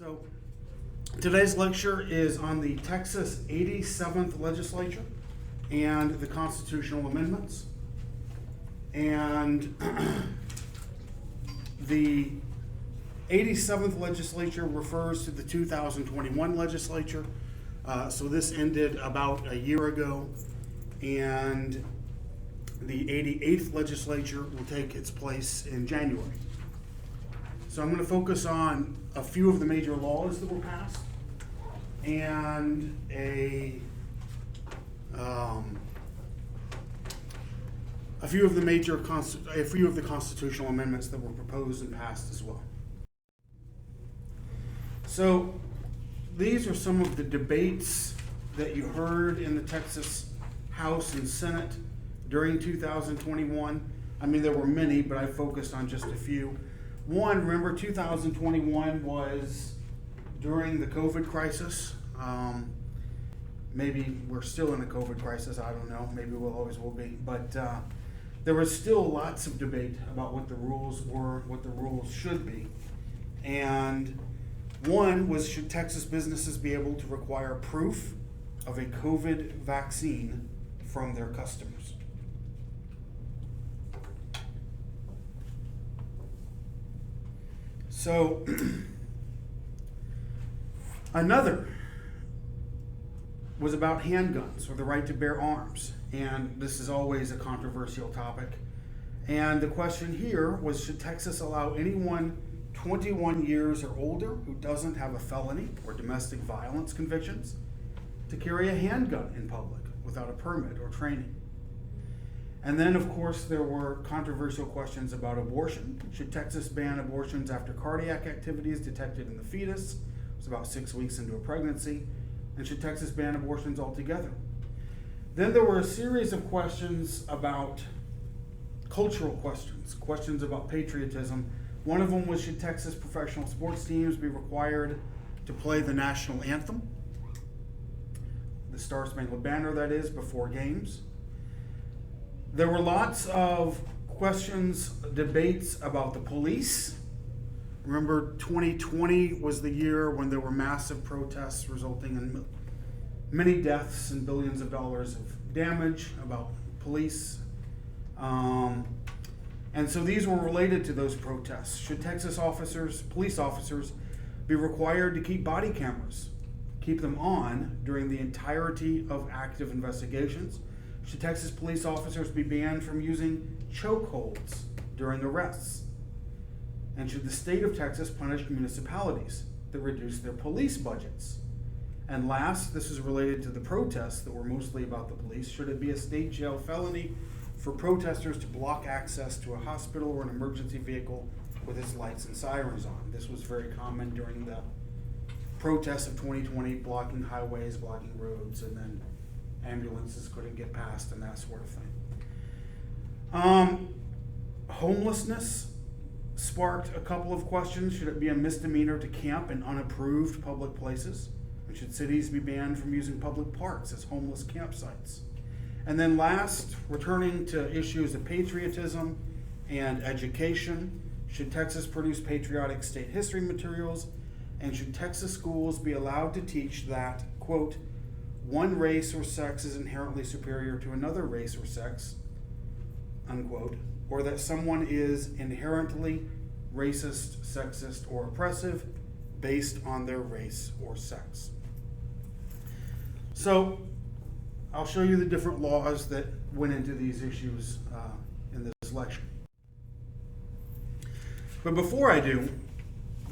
So today's lecture is on the Texas 87th Legislature and the constitutional amendments. And the 87th Legislature refers to the 2021 Legislature. So this ended about a year ago, and the 88th Legislature will take its place in January. So I'm going to focus on a few of the major laws that were passed and a few of the constitutional amendments that were proposed and passed as well. So these are some of the debates that you heard in the Texas House and Senate during 2021. I mean, there were many, but I focused on just a few. One, remember 2021 was during the COVID crisis. Maybe we're still in a COVID crisis, I don't know. Maybe we'll always will be. But there was still lots of debate about what the rules were, what the rules should be. And one was, should Texas businesses be able to require proof of a COVID vaccine from their customers? So another was about handguns or the right to bear arms. And this is always a controversial topic. And the question here was, should Texas allow anyone 21 years or older who doesn't have a felony or domestic violence convictions to carry a handgun in public without a permit or training? And then, of course, there were controversial questions about abortion. Should Texas ban abortions after cardiac activity is detected in the fetus? It was about 6 weeks into a pregnancy. And should Texas ban abortions altogether? Then there were a series of questions about cultural questions, questions about patriotism. One of them was, should Texas professional sports teams be required to play the national anthem, the Star Spangled Banner, that is, before games? There were lots of questions, debates about the police. Remember, 2020 was the year when there were massive protests resulting in many deaths and billions of dollars of damage, about police. And so these were related to those protests. Should Texas police officers, be required to keep body cameras, keep them on during the entirety of active investigations? Should Texas police officers be banned from using chokeholds during arrests? And should the state of Texas punish municipalities that reduce their police budgets? And last, this is related to the protests that were mostly about the police. Should it be a state jail felony for protesters to block access to a hospital or an emergency vehicle with its lights and sirens on? This was very common during the protests of 2020, blocking highways, blocking roads, and then ambulances couldn't get past and that sort of thing. Homelessness sparked a couple of questions. Should it be a misdemeanor to camp in unapproved public places? And should cities be banned from using public parks as homeless campsites? And then last, returning to issues of patriotism and education, should Texas produce patriotic state history materials? And should Texas schools be allowed to teach that, quote, one race or sex is inherently superior to another race or sex, unquote, or that someone is inherently racist, sexist, or oppressive based on their race or sex? So I'll show you the different laws that went into these issues in this lecture. But before I do,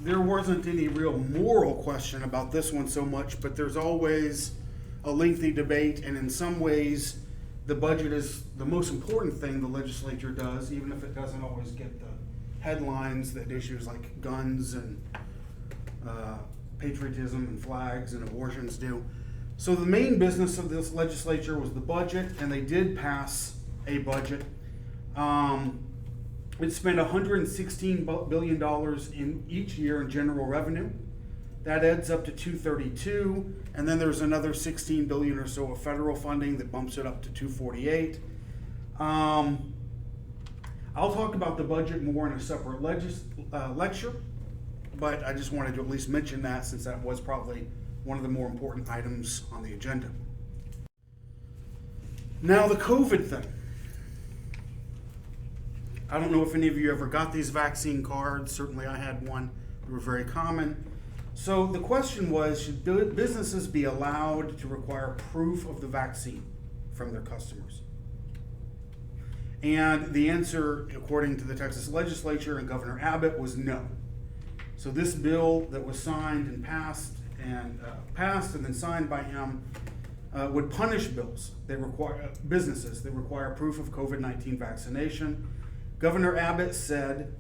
there wasn't any real moral question about this one so much, but there's always a lengthy debate, and in some ways the budget is the most important thing the legislature does, even if it doesn't always get the headlines that issues like guns and patriotism and flags and abortions do. So the main business of this legislature was the budget, and they did pass a budget. It spent $116 billion in each year in general revenue. That adds up to 232, and then there's another 16 billion or so of federal funding that bumps it up to 248. I'll talk about the budget more in a separate lecture, but I just wanted to at least mention that since that was probably one of the more important items on the agenda. Now the COVID thing. I don't know if any of you ever got these vaccine cards. Certainly I had one. They were very common. So the question was, should businesses be allowed to require proof of the vaccine from their customers? And the answer, according to the Texas Legislature and Governor Abbott, was no. So this bill that was signed and passed and then signed by him would punish businesses that require proof of COVID-19 vaccination. Governor Abbott said,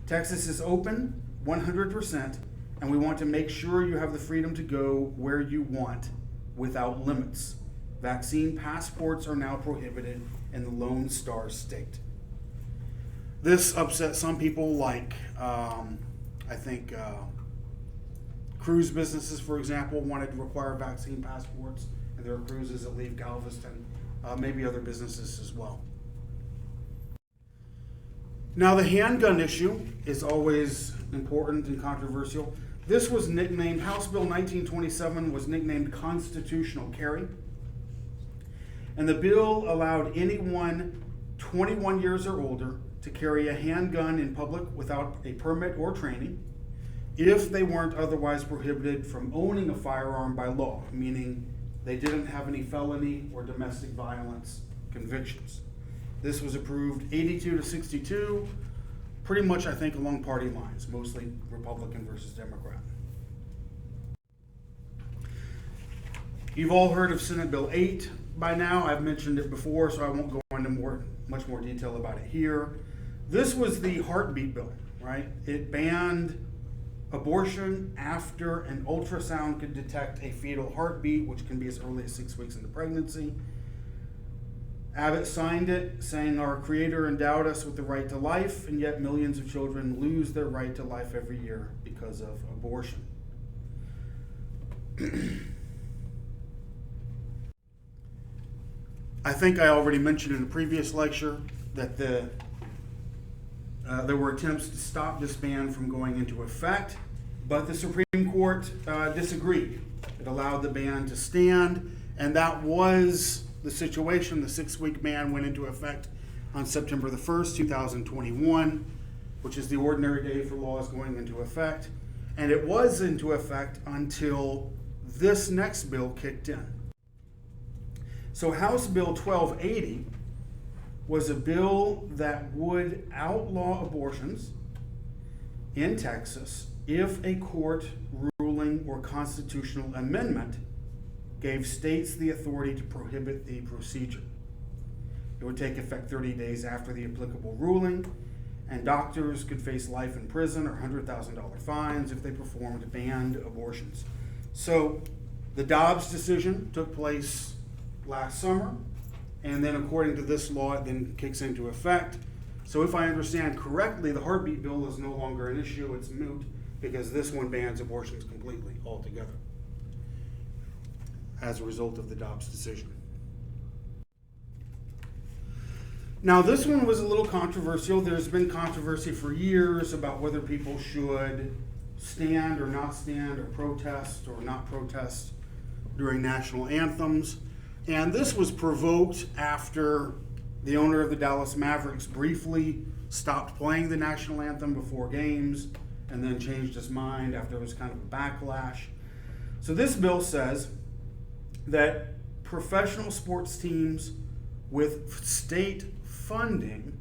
Texas is open 100%, and we want to make sure you have the freedom to go where you want without limits. Vaccine passports are now prohibited in the Lone Star State. This upset some people, like I think cruise businesses, for example, wanted to require vaccine passports, and there are cruises that leave Galveston, maybe other businesses as well. Now the handgun issue is always important and controversial. This was nicknamed, House Bill 1927 was nicknamed constitutional carry. And the bill allowed anyone 21 years or older to carry a handgun in public without a permit or training if they weren't otherwise prohibited from owning a firearm by law, meaning they didn't have any felony or domestic violence convictions. This was approved 82 to 62, pretty much I think along party lines, mostly Republican versus Democrat. You've all heard of Senate Bill 8 by now. I've mentioned it before, so I won't go into much more detail about it here. This was the heartbeat bill, right? It banned abortion after an ultrasound could detect a fetal heartbeat, which can be as early as 6 weeks into pregnancy. Abbott signed it, saying our Creator endowed us with the right to life, and yet millions of children lose their right to life every year because of abortion. I think I already mentioned in a previous lecture that there were attempts to stop this ban from going into effect, but the Supreme Court disagreed. It allowed the ban to stand, and that was the situation. The 6-week ban went into effect on September the 1st, 2021, which is the ordinary day for laws going into effect. And it was into effect until this next bill kicked in. So House Bill 1280 was a bill that would outlaw abortions in Texas if a court ruling or constitutional amendment gave states the authority to prohibit the procedure. It would take effect 30 days after the applicable ruling, and doctors could face life in prison or $100,000 fines if they performed banned abortions. So the Dobbs decision took place last summer, and then according to this law, it then kicks into effect. So if I understand correctly, the heartbeat bill is no longer an issue, it's moot, because this one bans abortions completely, altogether, as a result of the Dobbs decision. Now this one was a little controversial. There's been controversy for years about whether people should stand or not stand, or protest or not protest during national anthems. And this was provoked after the owner of the Dallas Mavericks briefly stopped playing the national anthem before games and then changed his mind after there was kind of a backlash. So this bill says that professional sports teams with state funding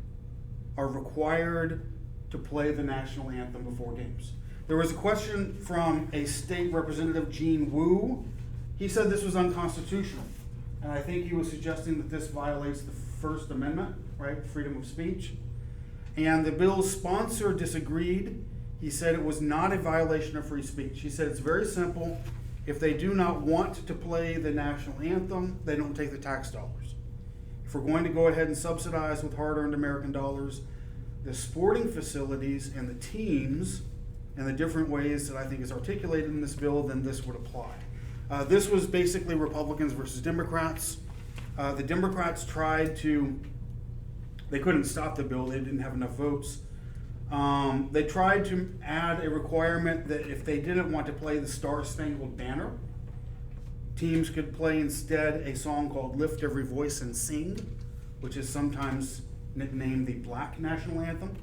are required to play the national anthem before games. There was a question from a state representative, Gene Wu. He said this was unconstitutional. And I think he was suggesting that this violates the First Amendment, right? Freedom of speech. And the bill's sponsor disagreed. He said it was not a violation of free speech. He said it's very simple. If they do not want to play the national anthem, they don't take the tax dollars. If we're going to go ahead and subsidize with hard-earned American dollars the sporting facilities and the teams in the different ways that I think is articulated in this bill, then this would apply. This was basically Republicans versus Democrats. The Democrats tried to, they couldn't stop the bill, they didn't have enough votes. They tried to add a requirement that if they didn't want to play the Star Spangled Banner, teams could play instead a song called Lift Every Voice and Sing, which is sometimes nicknamed the Black National Anthem.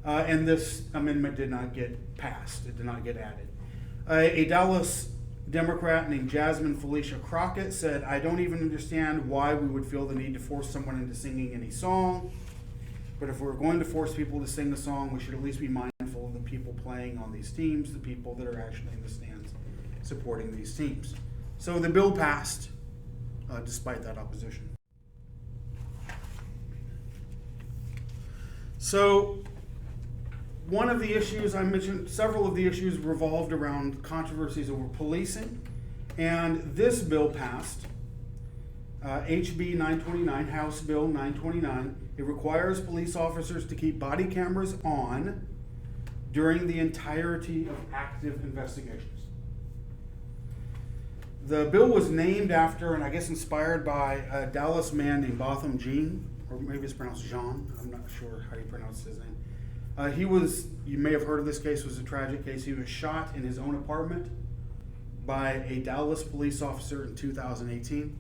And this amendment did not get passed. It did not get added. A Dallas Democrat named Jasmine Felicia Crockett said, "I don't even understand why we would feel the need to force someone into singing any song. But if we're going to force people to sing a song, we should at least be mindful of the people playing on these teams, the people that are actually in the stands supporting these teams." So the bill passed despite that opposition. So one of the issues I mentioned, several of the issues revolved around controversies over policing, and this bill passed, HB 929, House Bill 929. It requires police officers to keep body cameras on during the entirety of active investigations. The bill was named after, and I guess inspired by, a Dallas man named Botham Jean, or maybe it's pronounced Jean, I'm not sure how you pronounce his name. You may have heard of this case, it was a tragic case. He was shot in his own apartment by a Dallas police officer in 2018.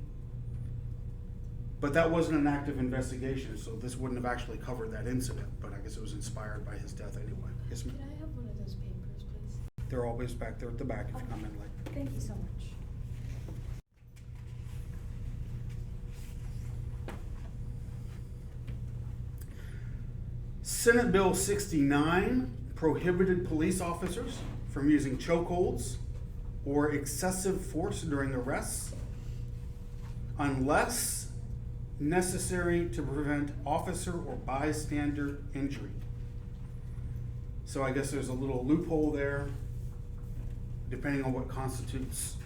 But that wasn't an active investigation, so this wouldn't have actually covered that incident, but I guess it was inspired by his death anyway. Yes, ma'am? Can I have one of those papers, please? They're always back there at the back if you come in late. Thank you so much. Senate Bill 69 prohibited police officers from using chokeholds or excessive force during arrests unless necessary to prevent officer or bystander injury. So I guess there's a little loophole there, depending on what constitutes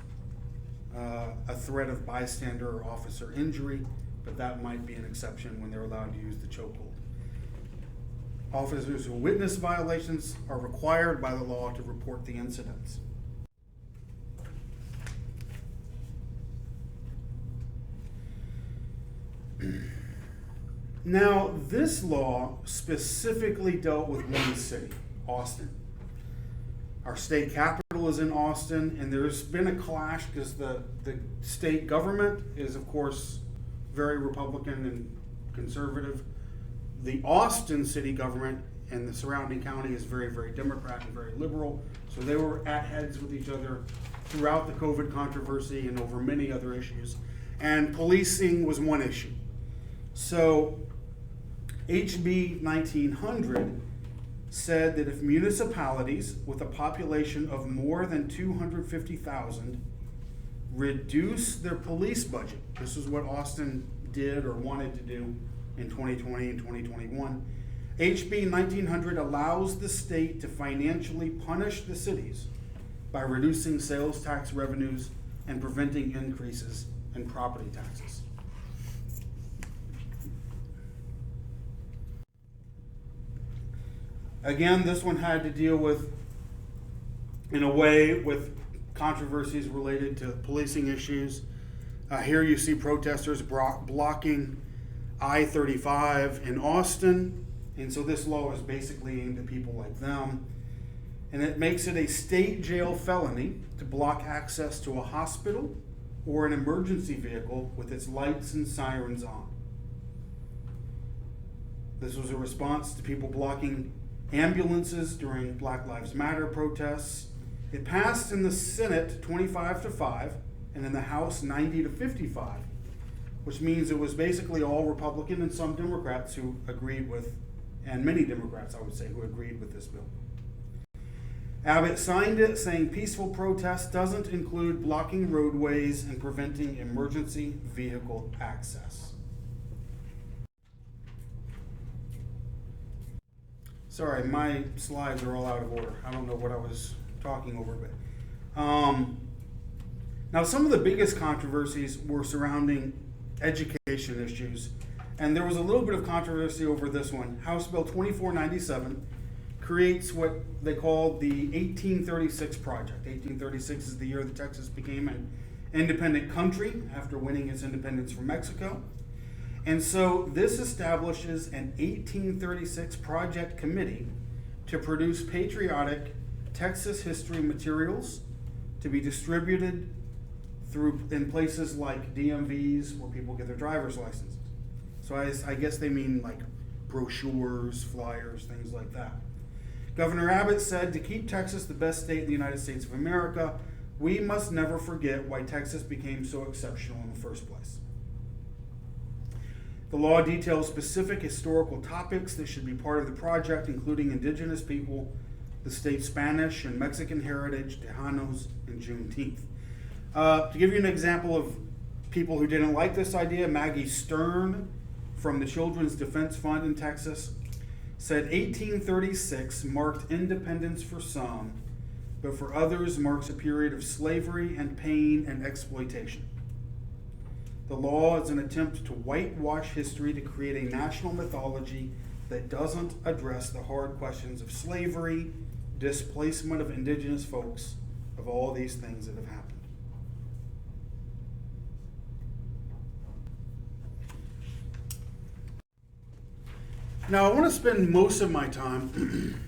a threat of bystander or officer injury, but that might be an exception when they're allowed to use the chokehold. Officers who witness violations are required by the law to report the incidents. Now, this law specifically dealt with one city, Austin. Our state capital is in Austin, and there's been a clash because the state government is, of course, very Republican and conservative. The Austin city government and the surrounding county is very, very Democrat and very liberal. So they were at heads with each other throughout the COVID controversy and over many other issues. And policing was one issue. So HB 1900 said that if municipalities with a population of more than 250,000 reduce their police budget, this is what Austin did or wanted to do in 2020 and 2021, HB 1900 allows the state to financially punish the cities by reducing sales tax revenues and preventing increases in property taxes. Again, this one had to deal with, in a way, with controversies related to policing issues. Here you see protesters blocking I-35 in Austin, and so this law is basically aimed at people like them. And it makes it a state jail felony to block access to a hospital or an emergency vehicle with its lights and sirens on. This was a response to people blocking ambulances during Black Lives Matter protests. It passed in the Senate 25-5 and in the House 90-55, which means it was basically all Republican and some Democrats who agreed with, and many Democrats, I would say, who agreed with this bill. Abbott signed it, saying peaceful protest doesn't include blocking roadways and preventing emergency vehicle access. Sorry, my slides are all out of order. I don't know what I was talking over, but now some of the biggest controversies were surrounding education issues, and there was a little bit of controversy over this one. House Bill 2497 creates what they call the 1836 Project. 1836 is the year that Texas became an independent country after winning its independence from Mexico. And so this establishes an 1836 project committee to produce patriotic Texas history materials to be distributed in places like DMVs where people get their driver's licenses. So I guess they mean like brochures, flyers, things like that. Governor Abbott said, to keep Texas the best state in the United States of America, we must never forget why Texas became so exceptional in the first place. The law details specific historical topics that should be part of the project, including indigenous people, the state's Spanish and Mexican heritage, Tejanos, and Juneteenth. To give you an example of people who didn't like this idea, Maggie Stern from the Children's Defense Fund in Texas said 1836 marked independence for some, but for others marks a period of slavery and pain and exploitation. The law is an attempt to whitewash history to create a national mythology that doesn't address the hard questions of slavery, displacement of indigenous folks, of all these things that have happened. Now, I want to spend most of my time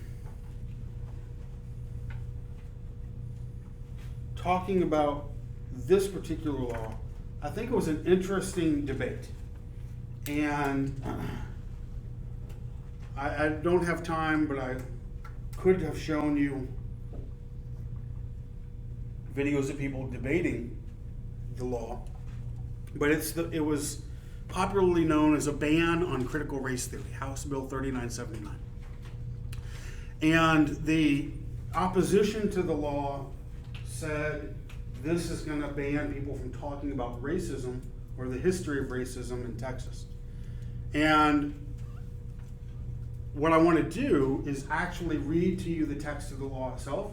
talking about this particular law. I think it was an interesting debate, and I don't have time, but I could have shown you videos of people debating the law, but it was popularly known as a ban on critical race theory, House Bill 3979. And the opposition to the law said this is going to ban people from talking about racism or the history of racism in Texas. And what I want to do is actually read to you the text of the law itself,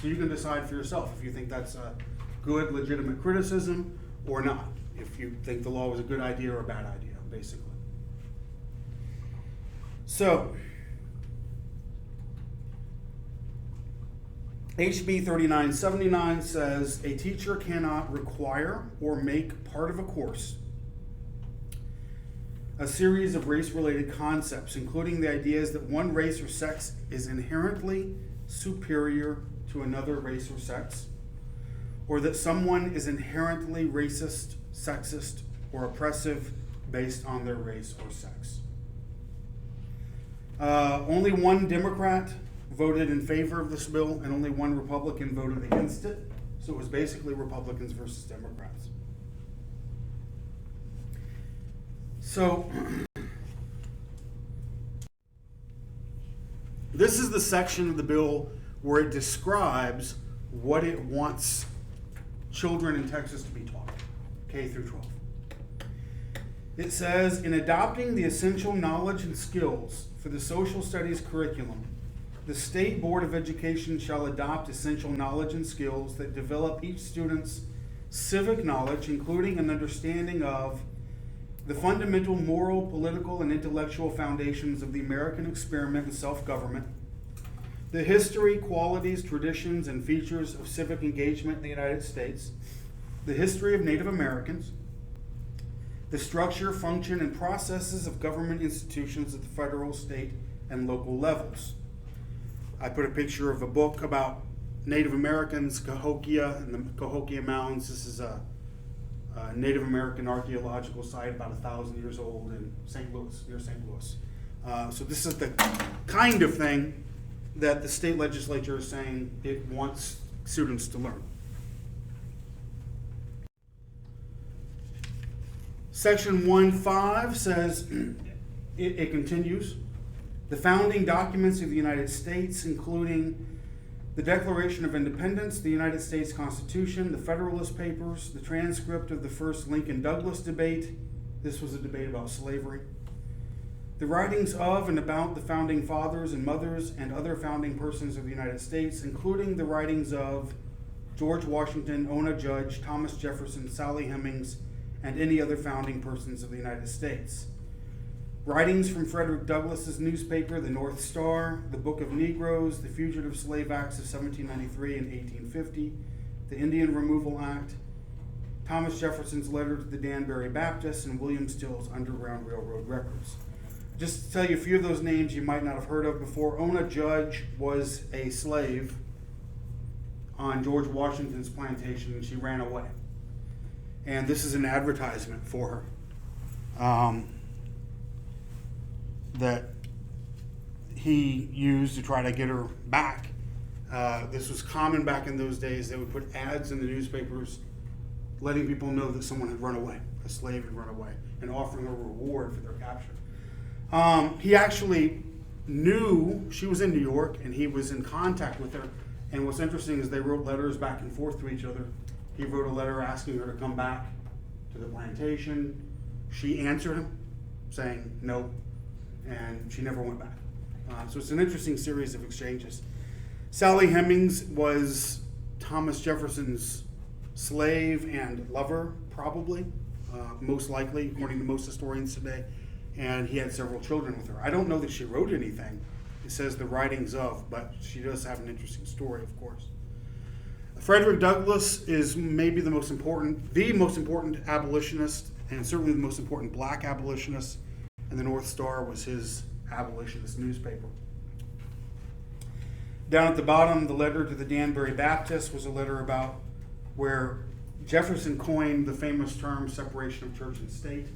so you can decide for yourself if you think that's a good, legitimate criticism or not, if you think the law was a good idea or a bad idea, basically. So, HB 3979 says a teacher cannot require or make part of a course a series of race-related concepts, including the ideas that one race or sex is inherently superior to another race or sex, or that someone is inherently racist, sexist, or oppressive based on their race or sex. Only one Democrat voted in favor of this bill, and only one Republican voted against it. So it was basically Republicans versus Democrats. So this is the section of the bill where it describes what it wants children in Texas to be taught, K through 12. It says, in adopting the essential knowledge and skills for the social studies curriculum, the State Board of Education shall adopt essential knowledge and skills that develop each student's civic knowledge, including an understanding of the fundamental moral, political, and intellectual foundations of the American experiment in self-government, the history, qualities, traditions, and features of civic engagement in the United States, the history of Native Americans, the structure, function, and processes of government institutions at the federal, state, and local levels. I put a picture of a book about Native Americans, Cahokia, and the Cahokia Mountains. This is a Native American archaeological site about 1,000 years old in St. Louis, near St. Louis. So this is the kind of thing that the state legislature is saying it wants students to learn. Section 1.5 says, it continues, the founding documents of the United States, including the Declaration of Independence, the United States Constitution, the Federalist Papers, the transcript of the first Lincoln-Douglas debate. This was a debate about slavery. The writings of and about the founding fathers and mothers and other founding persons of the United States, including the writings of George Washington, Ona Judge, Thomas Jefferson, Sally Hemings, and any other founding persons of the United States. Writings from Frederick Douglass's newspaper, The North Star, the Book of Negroes, the Fugitive Slave Acts of 1793 and 1850, the Indian Removal Act, Thomas Jefferson's letter to the Danbury Baptists, and William Still's Underground Railroad records. Just to tell you a few of those names you might not have heard of before, Ona Judge was a slave on George Washington's plantation, and she ran away. And this is an advertisement for her that he used to try to get her back. This was common back in those days. They would put ads in the newspapers letting people know that someone had run away, a slave had run away, and offering a reward for their capture. He actually knew she was in New York, and he was in contact with her. And what's interesting is they wrote letters back and forth to each other. He wrote a letter asking her to come back to the plantation. She answered him saying no, and she never went back. So it's an interesting series of exchanges. Sally Hemings was Thomas Jefferson's slave and lover, probably, most likely, according to most historians today. And he had several children with her. I don't know that she wrote anything. It says the writings of, but she does have an interesting story, of course. Frederick Douglass is maybe the most important abolitionist, and certainly the most important black abolitionist, and the North Star was his abolitionist newspaper. Down at the bottom, the letter to the Danbury Baptists was a letter about where Jefferson coined the famous term separation of church and state.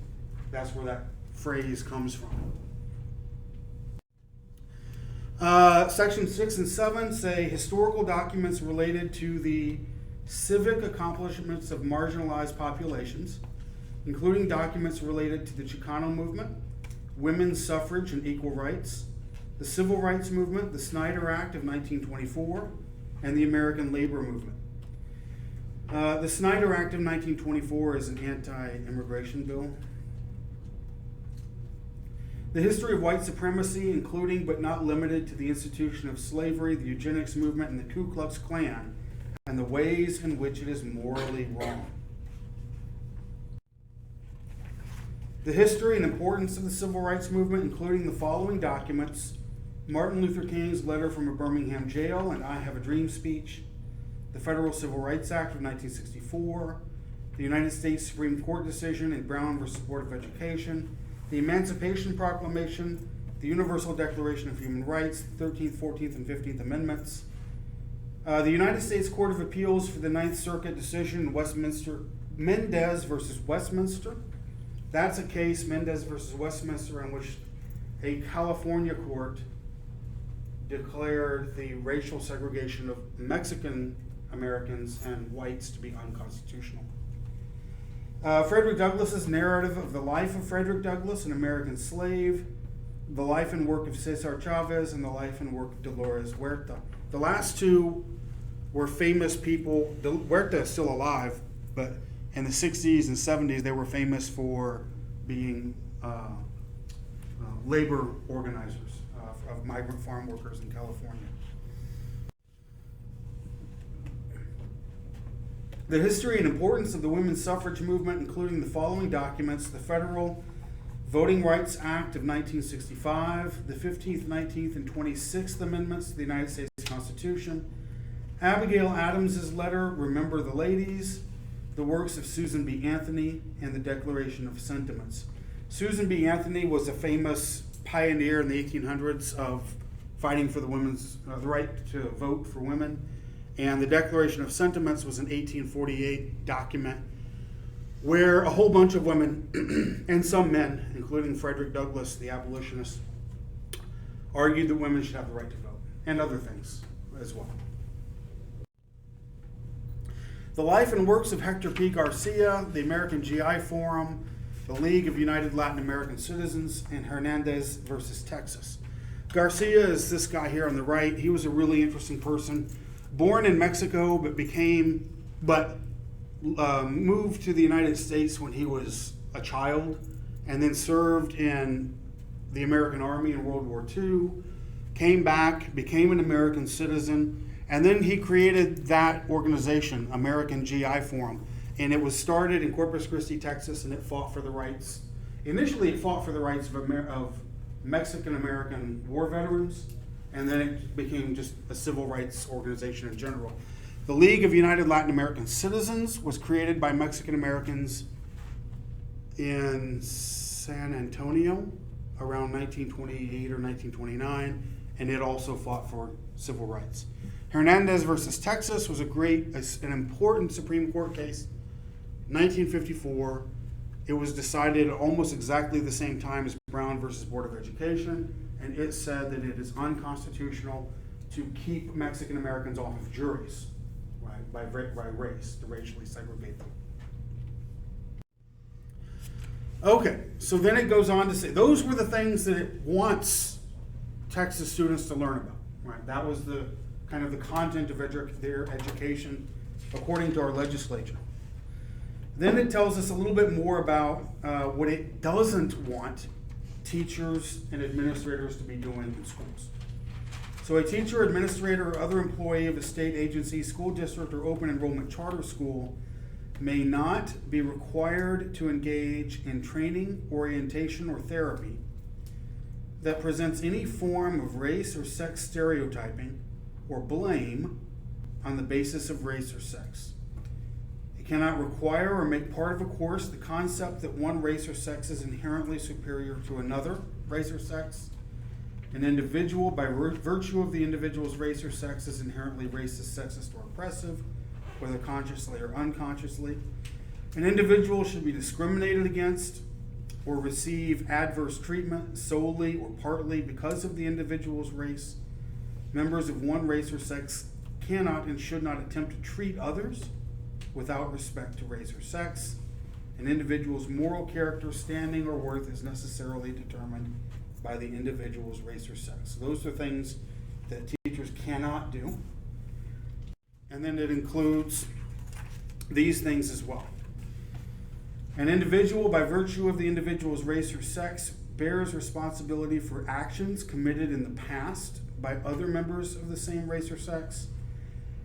That's where that phrase comes from. Sections 6 and 7 say historical documents related to the civic accomplishments of marginalized populations, including documents related to the Chicano movement, women's suffrage and equal rights, the Civil Rights Movement, the Snyder Act of 1924, and the American Labor Movement. The Snyder Act of 1924 is an anti-immigration bill. The history of white supremacy, including but not limited to the institution of slavery, the eugenics movement, and the Ku Klux Klan, and the ways in which it is morally wrong. The history and importance of the civil rights movement, including the following documents: Martin Luther King's letter from a Birmingham jail and I Have a Dream speech, the Federal Civil Rights Act of 1964, the United States Supreme Court decision in Brown v. Board of Education, the Emancipation Proclamation, the Universal Declaration of Human Rights, the 13th, 14th, and 15th Amendments, the United States Court of Appeals for the Ninth Circuit decision in Westminster, Mendez v. Westminster. That's a case, Mendez v. Westminster, in which a California court declared the racial segregation of Mexican Americans and whites to be unconstitutional. Frederick Douglass's narrative of the life of Frederick Douglass, an American slave, the life and work of Cesar Chavez, and the life and work of Dolores Huerta. The last two were famous people. Huerta is still alive, but in the 60s and 70s, they were famous for being labor organizers of migrant farm workers in California. The history and importance of the women's suffrage movement, including the following documents: the Federal Voting Rights Act of 1965, the 15th, 19th, and 26th Amendments to the United States Constitution, Abigail Adams's letter, Remember the Ladies, the works of Susan B. Anthony, and the Declaration of Sentiments. Susan B. Anthony was a famous pioneer in the 1800s of fighting for the right to vote for women. And the Declaration of Sentiments was an 1848 document where a whole bunch of women and some men, including Frederick Douglass, the abolitionist, argued that women should have the right to vote, and other things as well. The life and works of Hector P. Garcia, the American GI Forum, the League of United Latin American Citizens, and Hernandez versus Texas. Garcia is this guy here on the right. He was a really interesting person. Born in Mexico, but moved to the United States when he was a child, and then served in the American Army in World War II, came back, became an American citizen, and then he created that organization, American GI Forum, and it was started in Corpus Christi, Texas, and it fought for the rights. Initially, it fought for the rights of Mexican-American war veterans, and then it became just a civil rights organization in general. The League of United Latin American Citizens was created by Mexican Americans in San Antonio around 1928 or 1929, and it also fought for civil rights. Hernandez versus Texas was an important Supreme Court case. 1954, it was decided at almost exactly the same time as Brown versus Board of Education, and it said that it is unconstitutional to keep Mexican Americans off of juries, right, by race, to racially segregate them. Okay, so then it goes on to say, those were the things that it wants Texas students to learn about, right? That was the kind of the content of their education according to our legislature. Then it tells us a little bit more about what it doesn't want teachers and administrators to be doing in schools. So a teacher, administrator, or other employee of a state agency, school district, or open enrollment charter school may not be required to engage in training, orientation, or therapy that presents any form of race or sex stereotyping or blame on the basis of race or sex. It cannot require or make part of a course the concept that one race or sex is inherently superior to another race or sex. An individual, by virtue of the individual's race or sex, is inherently racist, sexist, or oppressive, whether consciously or unconsciously. An individual should be discriminated against or receive adverse treatment solely or partly because of the individual's race. Members of one race or sex cannot and should not attempt to treat others without respect to race or sex. An individual's moral character, standing, or worth is necessarily determined by the individual's race or sex. Those are things that teachers cannot do. And then it includes these things as well. An individual, by virtue of the individual's race or sex, bears responsibility for actions committed in the past by other members of the same race or sex.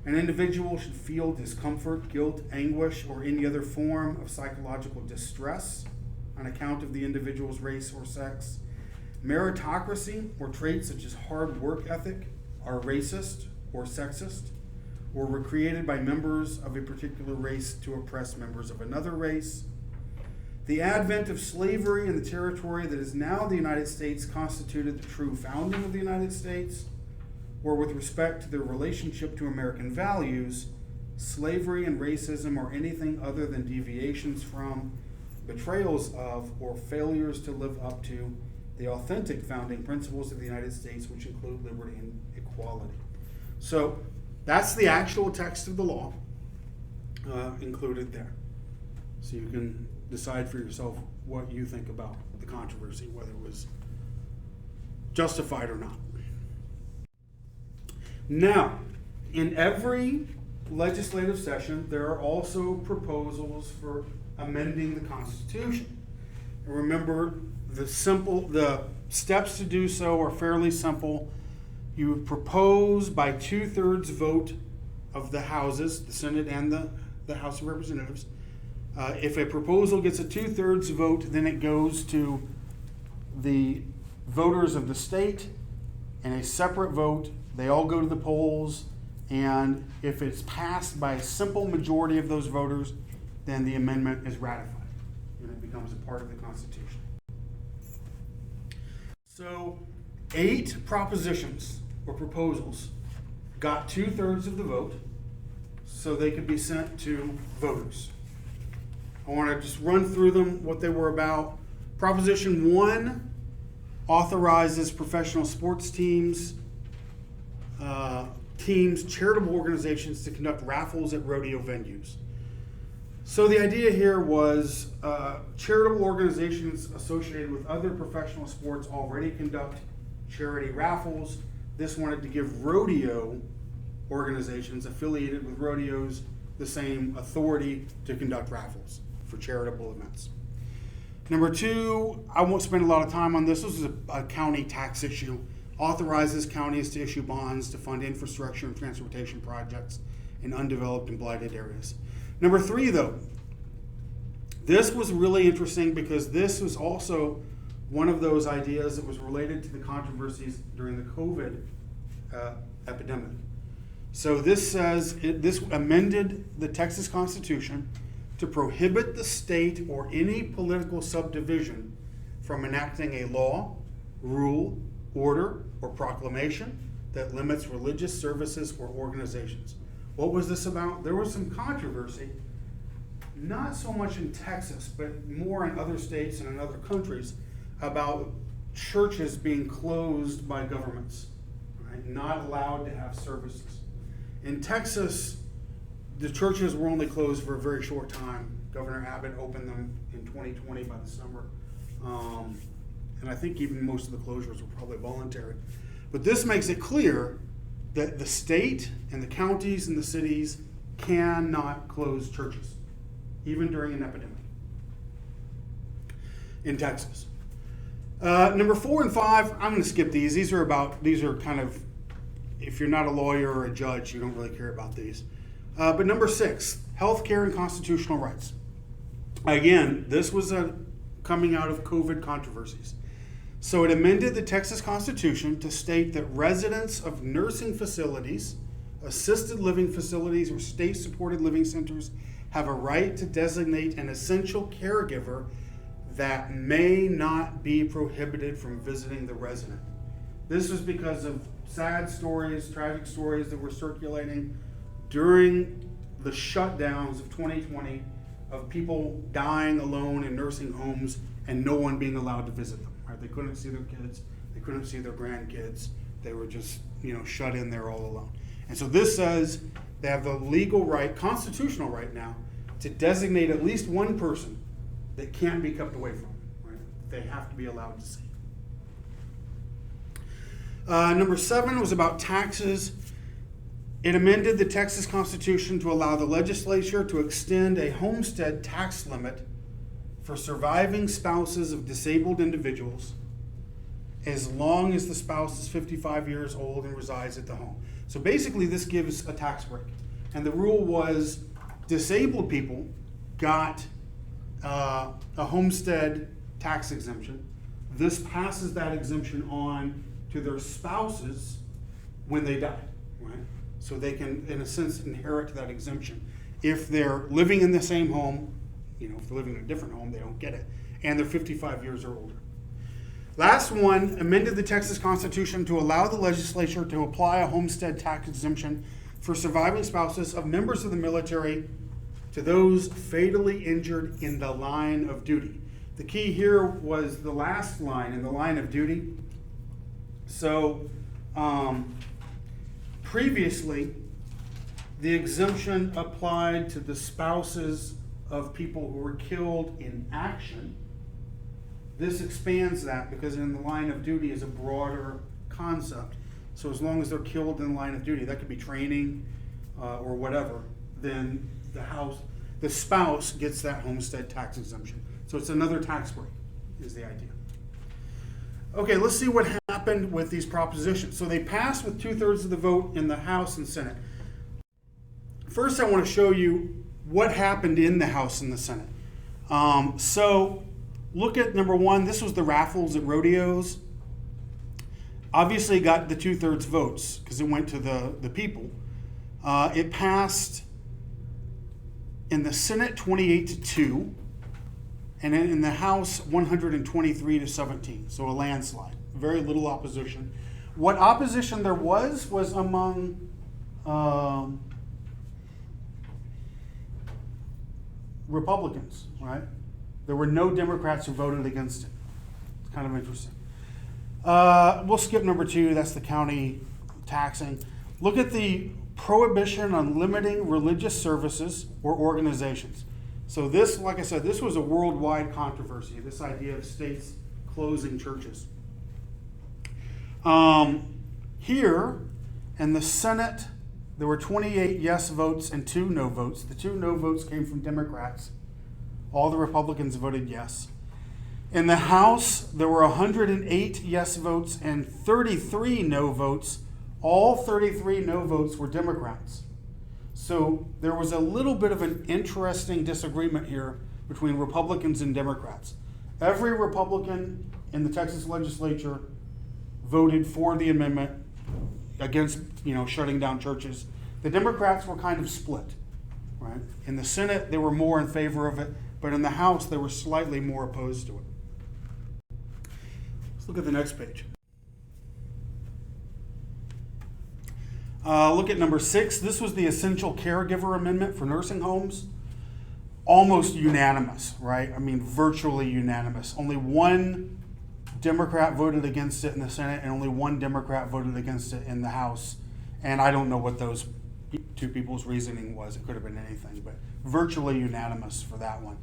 An individual should feel discomfort, guilt, anguish, or any other form of psychological distress on account of the individual's race or sex. Meritocracy, or traits such as hard work ethic, are racist or sexist, or were created by members of a particular race to oppress members of another race. The advent of slavery in the territory that is now the United States constituted the true founding of the United States, or with respect to their relationship to American values, slavery and racism are anything other than deviations from, betrayals of, or failures to live up to the authentic founding principles of the United States, which include liberty and equality. So that's the actual text of the law included there. So you can decide for yourself what you think about the controversy, whether it was justified or not. Now, in every legislative session, there are also proposals for amending the Constitution. And remember, the steps to do so are fairly simple. You propose by 2/3 vote of the houses, the Senate and the House of Representatives. If a proposal gets a 2/3 vote, then it goes to the voters of the state in a separate vote. They all go to the polls, and if it's passed by a simple majority of those voters, then the amendment is ratified, and it becomes a part of the Constitution. So 8 propositions or proposals got 2/3 of the vote, so they could be sent to voters. I want to just run through them, what they were about. Proposition 1 authorizes professional sports teams, charitable organizations to conduct raffles at rodeo venues. So the idea here was charitable organizations associated with other professional sports already conduct charity raffles. This wanted to give rodeo organizations affiliated with rodeos the same authority to conduct raffles for charitable events. Number 2, I won't spend a lot of time on this. This is a county tax issue. Authorizes counties to issue bonds to fund infrastructure and transportation projects in undeveloped and blighted areas. Number 3, though, this was really interesting because this was also one of those ideas that was related to the controversies during the COVID epidemic. So this says, this amended the Texas Constitution to prohibit the state or any political subdivision from enacting a law, rule, order, or proclamation that limits religious services or organizations. What was this about? There was some controversy, not so much in Texas, but more in other states and in other countries, about churches being closed by governments, right? Not allowed to have services. In Texas, the churches were only closed for a very short time. Governor Abbott opened them in 2020 by the summer. And I think even most of the closures were probably voluntary. But this makes it clear that the state and the counties and the cities cannot close churches, even during an epidemic in Texas. Number 4 and 5, I'm going to skip these. These are kind of, if you're not a lawyer or a judge, you don't really care about these. But number 6, healthcare and constitutional rights. Again, this was coming out of COVID controversies. So it amended the Texas Constitution to state that residents of nursing facilities, assisted living facilities, or state-supported living centers have a right to designate an essential caregiver that may not be prohibited from visiting the resident. This was because of sad stories, tragic stories that were circulating during the shutdowns of 2020 of people dying alone in nursing homes and no one being allowed to visit them. Right? They couldn't see their kids, they couldn't see their grandkids. They were just, shut in there all alone. And so this says they have the legal right, constitutional right now, to designate at least one person that can't be kept away from them. Right? They have to be allowed to see. Number 7 was about taxes. It amended the Texas Constitution to allow the legislature to extend a homestead tax limit for surviving spouses of disabled individuals as long as the spouse is 55 years old and resides at the home. So basically this gives a tax break. And the rule was disabled people got a homestead tax exemption. This passes that exemption on to their spouses when they die, right? So they can, in a sense, inherit that exemption. If they're living in the same home, if they're living in a different home, they don't get it. And they're 55 years or older. Last one, amended the Texas Constitution to allow the legislature to apply a homestead tax exemption for surviving spouses of members of the military to those fatally injured in the line of duty. The key here was the last line, in the line of duty. So previously, the exemption applied to the spouses of people who were killed in action. This expands that because in the line of duty is a broader concept. So as long as they're killed in the line of duty, that could be training or whatever, then the spouse gets that homestead tax exemption. So it's another tax break, is the idea. Okay, let's see what happened with these propositions. So they passed with 2/3 of the vote in the House and Senate. First, I want to show you what happened in the House and the Senate. So look at number 1. This was the raffles at rodeos. Obviously got the 2/3 votes because it went to the people. It passed in the Senate 28-2. And then in the House, 123-17, so a landslide. Very little opposition. What opposition there was among Republicans, right? There were no Democrats who voted against it. It's kind of interesting. We'll skip number 2, that's the county taxing. Look at the prohibition on limiting religious services or organizations. So this, like I said, this was a worldwide controversy, this idea of states closing churches. Here in the Senate, there were 28 yes votes and 2 no votes. The 2 no votes came from Democrats. All the Republicans voted yes. In the House, there were 108 yes votes and 33 no votes. All 33 no votes were Democrats. So there was a little bit of an interesting disagreement here between Republicans and Democrats. Every Republican in the Texas legislature voted for the amendment against, shutting down churches. The Democrats were kind of split, right? In the Senate, they were more in favor of it, but in the House, they were slightly more opposed to it. Let's look at the next page. Look at number 6. This was the Essential Caregiver Amendment for nursing homes. Almost unanimous, right? I mean, virtually unanimous. Only one Democrat voted against it in the Senate, and only one Democrat voted against it in the House. And I don't know what those two people's reasoning was. It could have been anything, but virtually unanimous for that one.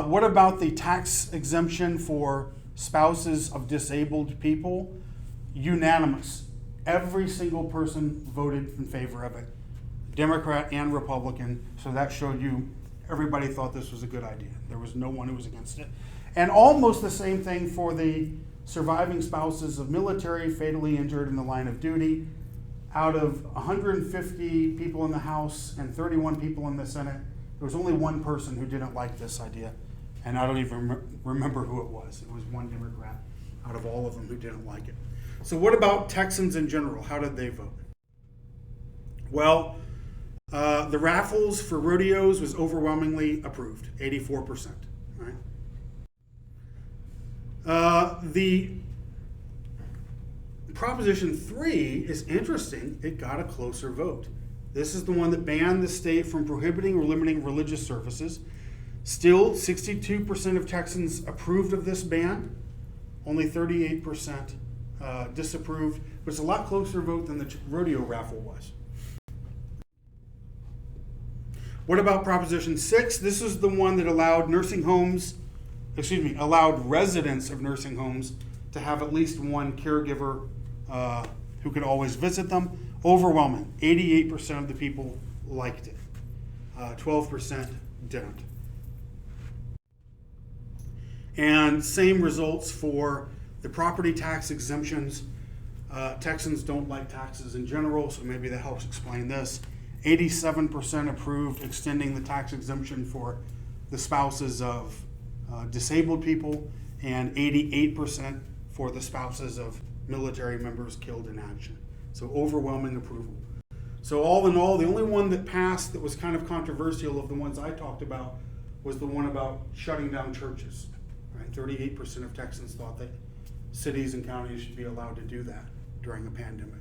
What about the tax exemption for spouses of disabled people? Unanimous. Every single person voted in favor of it, Democrat and Republican. So that showed you everybody thought this was a good idea. There was no one who was against it. And almost the same thing for the surviving spouses of military fatally injured in the line of duty. Out of 150 people in the House and 31 people in the Senate, there was only one person who didn't like this idea. And I don't even remember who it was. It was one Democrat out of all of them who didn't like it. So what about Texans in general? How did they vote? Well, the raffles for rodeos was overwhelmingly approved, 84%. Right? The Proposition 3 is interesting. It got a closer vote. This is the one that banned the state from prohibiting or limiting religious services. Still, 62% of Texans approved of this ban. Only 38% disapproved. But it's a lot closer vote than the rodeo raffle was. What about Proposition 6? This is the one that allowed allowed residents of nursing homes to have at least one caregiver who could always visit them. Overwhelming. 88% of the people liked it. 12% didn't. And same results for the property tax exemptions. Texans don't like taxes in general, so maybe that helps explain this. 87% approved extending the tax exemption for the spouses of disabled people, and 88% for the spouses of military members killed in action. So overwhelming approval. So all in all, the only one that passed that was kind of controversial of the ones I talked about was the one about shutting down churches. Right? 38% of Texans thought that cities and counties should be allowed to do that during a pandemic.